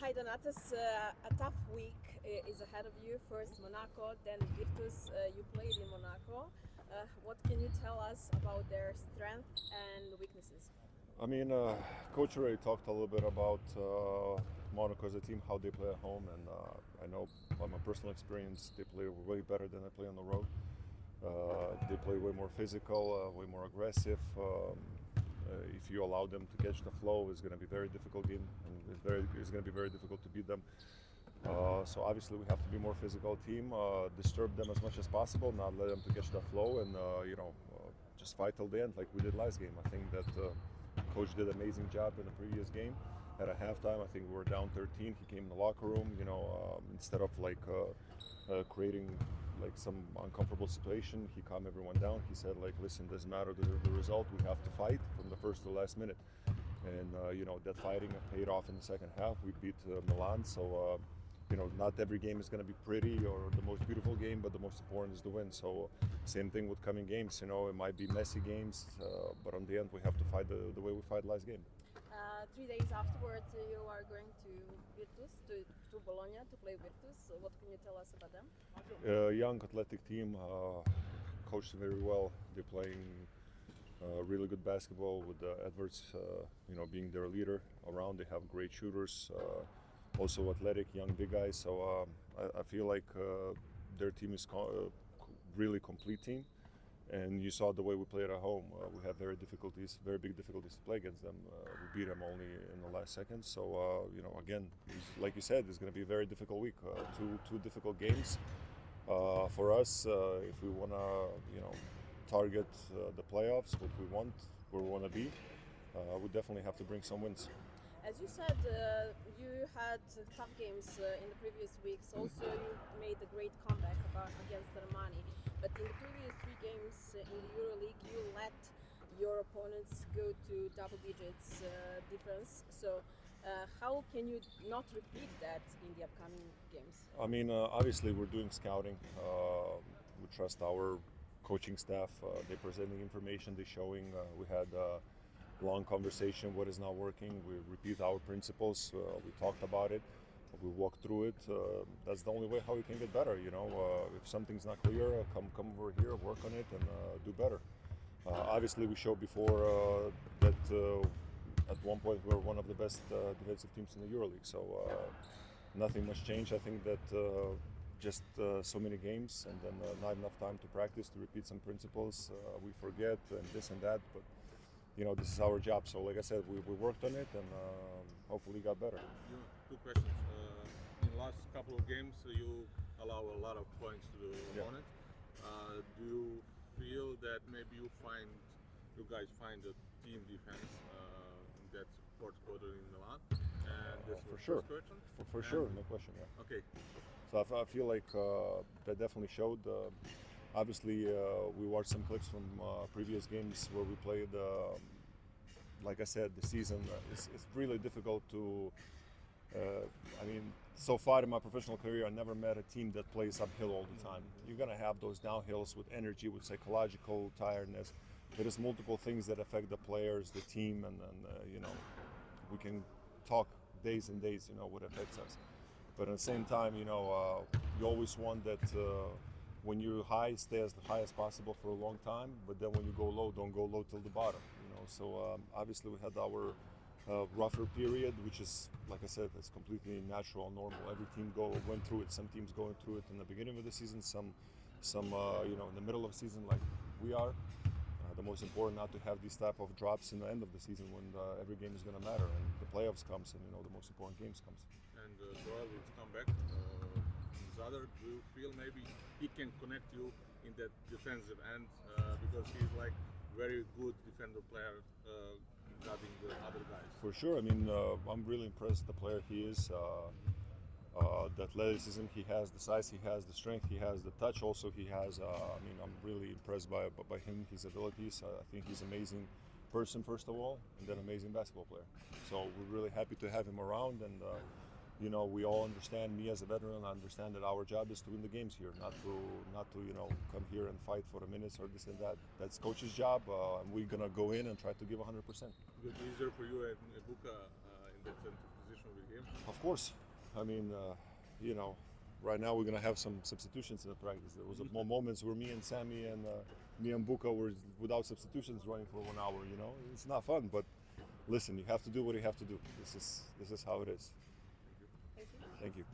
Hi Donatas, a tough week is ahead of you. First Monako, then Virtus. You played in Monako. What can you tell us about their strength and weaknesses? I mean, Coach already talked a little bit about Monaco as a team, how they play at home, and I know by my personal experience, they play way better than they play on the road. They play way more physical, way more aggressive. If you allow them to catch the flow, it's going to be a very difficult game, and it's going to be very difficult to beat them. So obviously we have to be more physical team, disturb them as much as possible, not let them to catch the flow, and just fight till the end like we did last game. I think that Coach did an amazing job in the previous game. At a halftime, I think we were down 13. He came in the locker room, instead of creating like some uncomfortable situation, he calmed everyone down. He said, listen, doesn't matter the result, we have to fight from the first to the last minute. And that fighting paid off in the second half. We beat Milan, so not every game is going to be pretty or the most beautiful game, but the most important is the win. So same thing with coming games. It might be messy games, but on the end we have to fight the way we fight last game. 3 days afterwards, you are going to Virtus, to Bologna, to play Virtus. What can you tell us about them? Young athletic team, coached very well. They're playing really good basketball with Edwards, being their leader around. They have great shooters, also athletic, young big guys. So I feel like their team is really complete team. And you saw the way we played at home. We had very big difficulties to play against them. We beat them only in the last seconds. So, again, like you said, it's going to be a very difficult week. Two difficult games. For us, if we want to, target the playoffs, what we want, where we want to be, we definitely have to bring some wins. As you said, you had tough games in the previous weeks. Also, you made a great comeback against Armani. But in the previous 3 games in the EuroLeague, you let your opponents go to double digits difference. So how can you not repeat that in the upcoming games? I mean, obviously we're doing scouting. We trust our coaching staff. They're presenting information, they're showing. We had long conversation, what is not working. We repeat our principles. We talked about it. We walked through it. That's the only way how we can get better. If something's not clear, come over here, work on it, and do better. Obviously, we showed before that at one point we were one of the best defensive teams in the EuroLeague. So nothing much changed. I think that just so many games and then not enough time to practice to repeat some principles. We forget and this and that, but. This is our job. So, like I said, we worked on it and hopefully got better. 2 questions. In the last couple of games, you allow a lot of points to the opponent. Do you feel that maybe you guys find a team defense in that fourth quarter in Milan? And this for sure. Question. For sure, no question. Yeah. Okay. So I feel like that definitely showed. Obviously, we watched some clips from previous games where we played. Like I said, the season it's really difficult to. So far in my professional career, I never met a team that plays uphill all the time. You're gonna have those downhills with energy, with psychological tiredness. There is multiple things that affect the players, the team, and we can talk days and days. What affects us. But at the same time, you always want that. When you're high, stay as high as possible for a long time. But then when you go low, don't go low till the bottom. So obviously we had our rougher period, which is, like I said, it's completely natural, normal. Every team went through it. Some teams going through it in the beginning of the season, some in the middle of the season, like we are. The most important not to have these type of drops in the end of the season when every game is going to matter and the playoffs comes and the most important games comes. And Joel will come back. Do you feel maybe he can connect you in that defensive end because he's like very good defender player guarding the other guys? For sure. I mean, I'm really impressed with the player he is. The athleticism he has, the size he has, the strength he has, the touch also he has. I'm really impressed by him, his abilities. I think he's an amazing person first of all, and then amazing basketball player. So we're really happy to have him around and. We all understand. Me as a veteran, I understand that our job is to win the games here, not to come here and fight for the minutes or this and that. That's coach's job, and we're gonna go in and try to give 100%. It's easier for you at Buka in that position with him? Of course. I mean, you know, right now we're gonna have some substitutions in the practice. There was moments where me and Sammy and me and Buka were without substitutions running for 1 hour. You know, it's not fun. But listen, you have to do what you have to do. This is how it is. Thank you. Thank you.